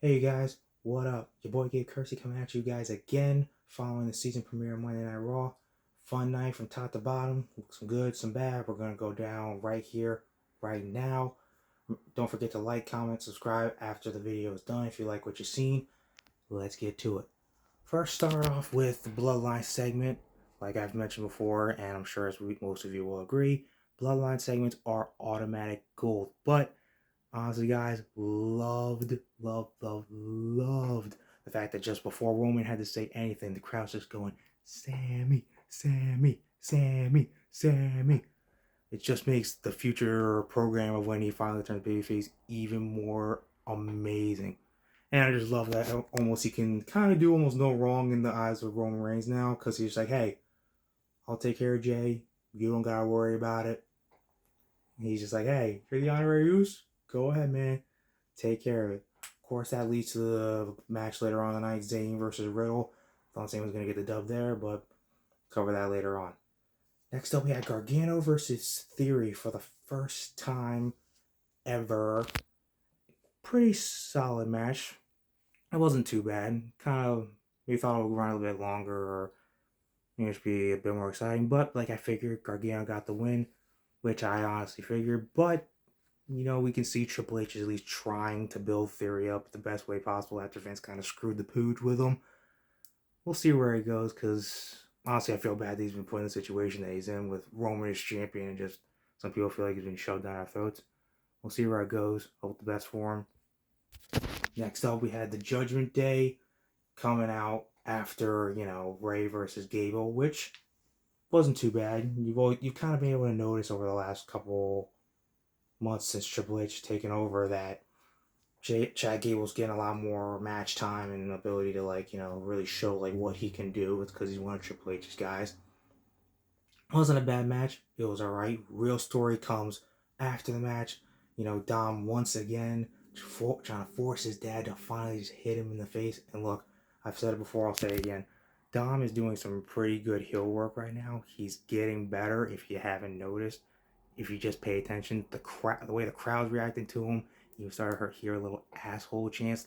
Hey you guys, what up? Your boy Gabe coming at you guys again following the season premiere of Monday Night Raw. Fun night from top to bottom, some good, some bad. We're going to go down right here, right now. Don't forget to like, comment, subscribe after the video is done if you like what you've seen. Let's get to it. First, start off with the Bloodline segment. Like I've mentioned before, and I'm sure most of you will agree, Bloodline segments are automatic gold. But honestly, guys, loved the fact that just before Roman had to say anything, the crowd's just going, Sami, Sami, Sami, Sami. It just makes the future program of when he finally turns babyface even more amazing. And I just love that almost he can kind of do almost no wrong in the eyes of Roman Reigns now because he's like, hey, I'll take care of Jay. You don't got to worry about it. And he's just like, hey, you're the honorary use. Go ahead, man. Take care of it. Of course, that leads to the match later on the night, Zayn versus Riddle. Thought Zayn was going to get the dub there, but cover that later on. Next up, we had Gargano versus Theory for the first time ever. Pretty solid match. It wasn't too bad. Kind of, we thought it would run a little bit longer or just be a bit more exciting. But like I figured, Gargano got the win, which I honestly figured. But we can see Triple H is at least trying to build Theory up the best way possible after Vince kind of screwed the pooch with him. We'll see where he goes because honestly, I feel bad that he's been put in the situation that he's in with Roman as champion and just some people feel like he's been shoved down our throats. We'll see where it goes. Hope the best for him. Next up, we had the Judgment Day coming out after, Ray versus Gable, which wasn't too bad. You've kind of been able to notice over the last couple months since Triple H has taken over that Chad Gable's getting a lot more match time and an ability to really show what he can do. It's because he's one of Triple H's guys. It wasn't a bad match. It was alright. Real story comes after the match. Dom once again trying to force his dad to finally just hit him in the face. And look, I've said it before, I'll say it again. Dom is doing some pretty good heel work right now. He's getting better if you haven't noticed. If you just pay attention, the way the crowd's reacting to him, you start to hear a little asshole chants.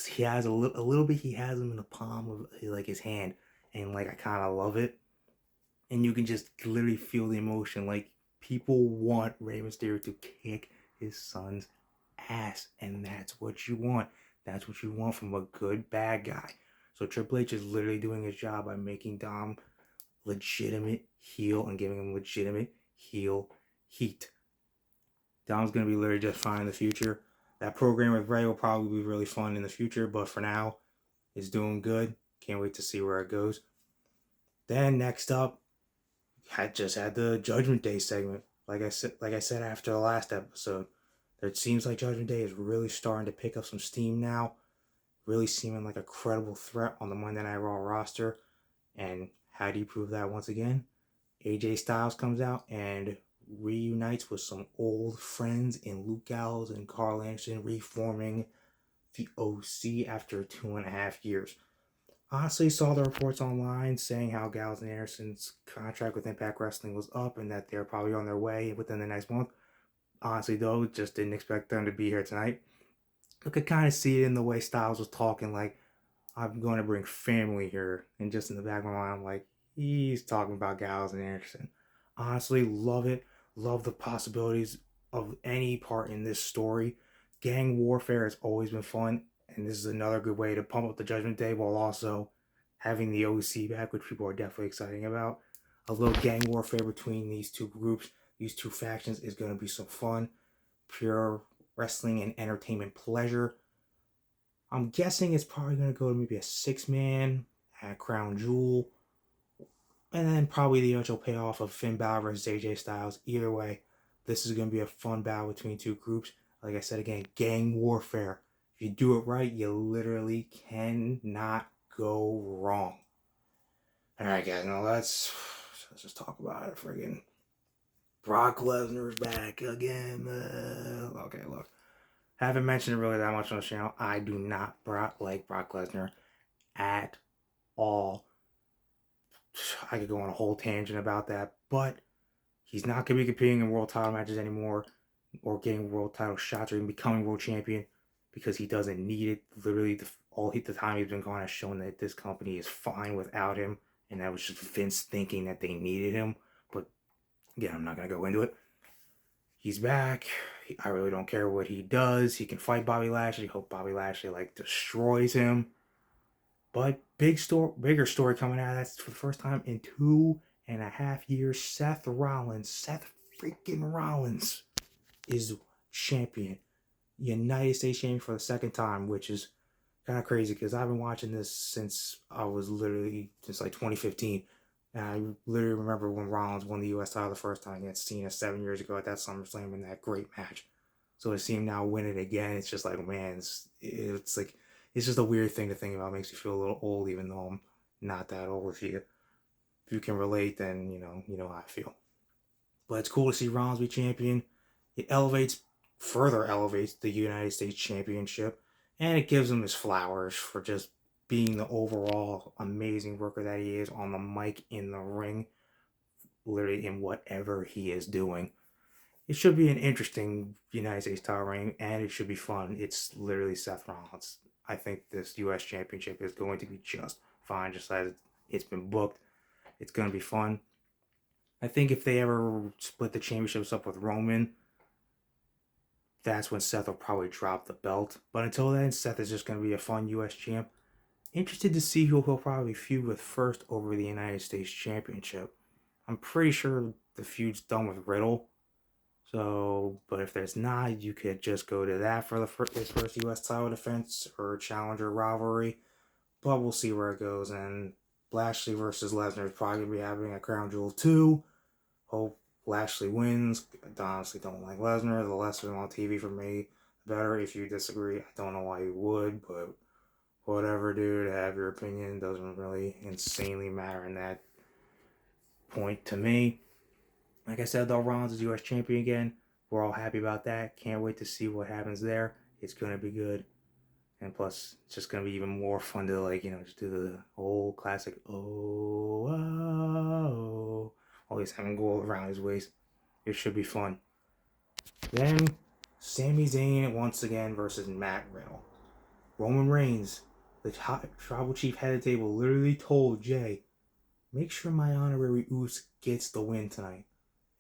He has a little bit. He has him in the palm of his hand, and I kind of love it. And you can just literally feel the emotion. People want Rey Mysterio to kick his son's ass, and that's what you want. That's what you want from a good bad guy. So Triple H is literally doing his job by making Dom legitimate heel and giving him legitimate heel heat. Dom's going to be literally just fine in the future. That program with Ray will probably be really fun in the future, but for now, it's doing good. Can't wait to see where it goes. Then next up, I just had the Judgment Day segment. Like I said after the last episode, it seems like Judgment Day is really starting to pick up some steam now. Really seeming like a credible threat on the Monday Night Raw roster. And how do you prove that once again? AJ Styles comes out and reunites with some old friends in Luke Gallows and Carl Anderson, reforming the OC after 2.5 years. Honestly, saw the reports online saying how Gallows and Anderson's contract with Impact Wrestling was up and that they're probably on their way within the next month. Honestly, though, just didn't expect them to be here tonight. I could kind of see it in the way Styles was talking, I'm going to bring family here. And just in the back of my mind, I'm like, he's talking about Gallows and Anderson. Honestly, love it. Love the possibilities of any part in this story. Gang warfare has always been fun, and this is another good way to pump up the Judgment Day while also having the OC back, which people are definitely excited about. A little gang warfare between these two groups, these two factions, is going to be some fun. Pure wrestling and entertainment pleasure. I'm guessing it's probably going to go to maybe a 6-man at Crown Jewel. And then probably the eventual payoff of Finn Balor versus AJ Styles. Either way, this is going to be a fun battle between two groups. Like I said again, gang warfare. If you do it right, you literally cannot go wrong. Alright guys, now let's just talk about it. Friggin' Brock Lesnar's back again. Okay, look. Haven't mentioned it really that much on the channel. I do not like Brock Lesnar at all. I could go on a whole tangent about that, but he's not going to be competing in world title matches anymore or getting world title shots or even becoming world champion. because he doesn't need it. Literally, the time he's been gone has shown that this company is fine without him, and that was just Vince thinking that they needed him. But again, I'm not gonna go into it. He's back. I really don't care what he does. He can fight Bobby Lashley. Hope Bobby Lashley destroys him. But bigger story coming out of that for the first time in 2.5 years. Seth freaking Rollins is champion, United States champion for the second time, which is kind of crazy because I've been watching this since like 2015. And I literally remember when Rollins won the U.S. title the first time against Cena 7 years ago at that SummerSlam in that great match. So to see him now win it again, it's just like, man, it's like, it's just a weird thing to think about. It makes you feel a little old, even though I'm not that old. If you can relate, then you know how I feel. But it's cool to see Rollins be champion. It further elevates the United States Championship, and it gives him his flowers for just being the overall amazing worker that he is on the mic, in the ring, literally in whatever he is doing. It should be an interesting United States title reign, and it should be fun. It's literally Seth Rollins. I think this U.S. Championship is going to be just fine, just as it's been booked. It's going to be fun. I think if they ever split the championships up with Roman, that's when Seth will probably drop the belt. But until then, Seth is just going to be a fun U.S. champ. Interested to see who he'll probably feud with first over the United States Championship. I'm pretty sure the feud's done with Riddle. So, but if there's not, you could just go to that for his first U.S. title defense or challenger rivalry. But we'll see where it goes. And Lashley versus Lesnar is probably going to be happening at Crown Jewel 2. Hope Lashley wins. I honestly don't like Lesnar. The less on TV for me, the better. If you disagree, I don't know why you would, but whatever, dude. Have your opinion. Doesn't really insanely matter in that point to me. Like I said, though, Rollins is U.S. champion again. We're all happy about that. Can't wait to see what happens there. It's going to be good. And plus, it's just going to be even more fun to, just do the old classic, oh, oh, always having gold around his waist. It should be fun. Then, Sami Zayn once again versus Matt Riddle. Roman Reigns, the tribal chief head of the table, literally told Jay, make sure my honorary Uso gets the win tonight.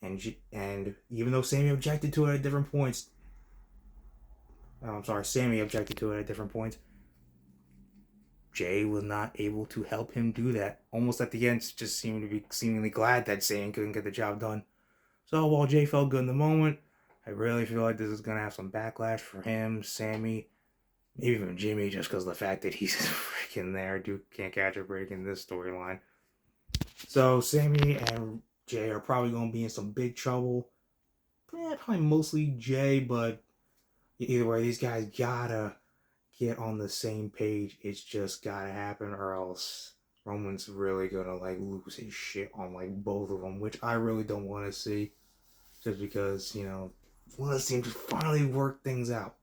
And even though Sami objected to it at different points, Sami objected to it at different points, Jay was not able to help him do that. Almost at the end, just seemed to be seemingly glad that Zayn couldn't get the job done. So while Jay felt good in the moment, I really feel like this is going to have some backlash for him, Sami, maybe even Jimmy, just because of the fact that he's freaking there. Dude can't catch a break in this storyline. So Sami and Jay are probably going to be in some big trouble. Probably mostly Jay, but either way, these guys gotta get on the same page. It's just gotta happen, or else Roman's really gonna lose his shit on both of them, which I really don't want to see. Just because want to see him just finally work things out.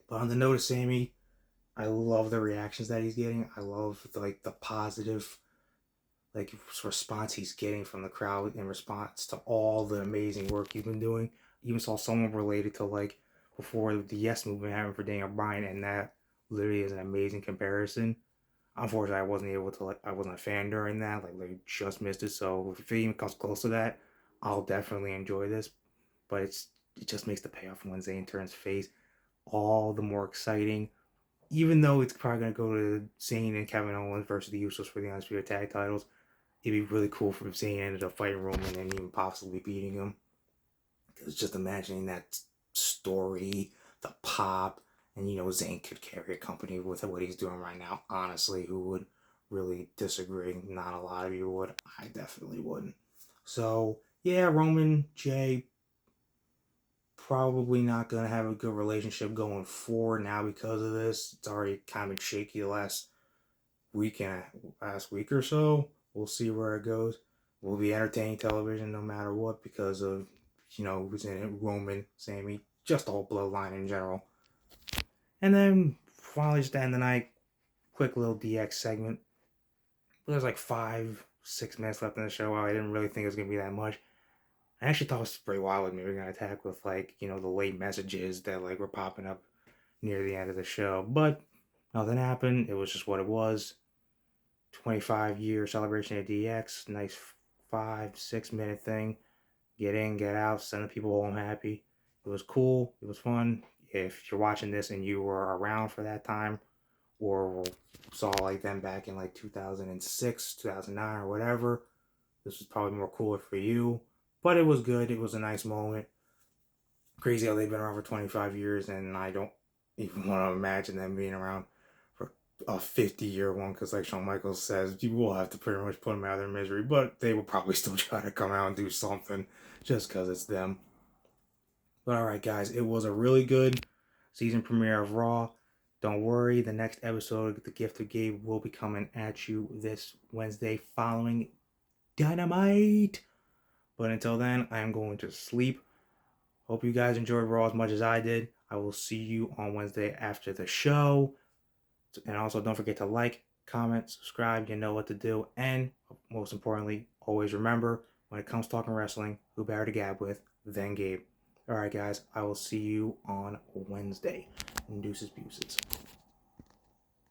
But on the note of Sami, I love the reactions that he's getting. I love the positive response he's getting from the crowd in response to all the amazing work he's been doing. Even saw someone related to before the Yes Movement happened for Daniel Bryan, and that literally is an amazing comparison. Unfortunately, I wasn't a fan during that. They just missed it. So if it even comes close to that, I'll definitely enjoy this. But it just makes the payoff when Zayn turns face all the more exciting. Even though it's probably going to go to Zayn and Kevin Owens versus the Usos for the Undisputed Tag Titles, it'd be really cool if Zayn ended up fighting Roman and even possibly beating him. Because just imagining that story, the pop, and Zayn could carry a company with what he's doing right now. Honestly, who would really disagree? Not a lot of you would. I definitely wouldn't. So yeah, Roman, Jay, probably not going to have a good relationship going forward now because of this. It's already kind of shaky the last week or so. We'll see where it goes. We'll be entertaining television no matter what because of, who's in it, Roman, Sami, just all bloodline in general. And then finally just to end the night, quick little DX segment. There's 5-6 minutes left in the show. I didn't really think it was going to be that much. I actually thought it was pretty wild with me. We were going to attack with the late messages that were popping up near the end of the show. But nothing happened. It was just what it was. 25-year celebration at DX. Nice 5-6 minute thing. Get in, get out, send the people home happy. It was cool. It was fun. If you're watching this and you were around for that time, or saw like them back in like 2006, 2009, or whatever, this was probably more cooler for you. But it was good. It was a nice moment. Crazy how they've been around for 25 years, and I don't even want to imagine them being around for a 50-year one, because like Shawn Michaels says, you will have to pretty much put them out of their misery, but they will probably still try to come out and do something just because it's them. But alright guys, it was a really good season premiere of Raw. Don't worry, the next episode, The Gift of Gabe, will be coming at you this Wednesday following Dynamite. But until then, I am going to sleep. Hope you guys enjoyed Raw as much as I did. I will see you on Wednesday after the show. And also, don't forget to like, comment, subscribe. You know what to do. And most importantly, always remember, when it comes to talking wrestling, who better to gab with than Gabe. Alright guys, I will see you on Wednesday. Deuces, buses.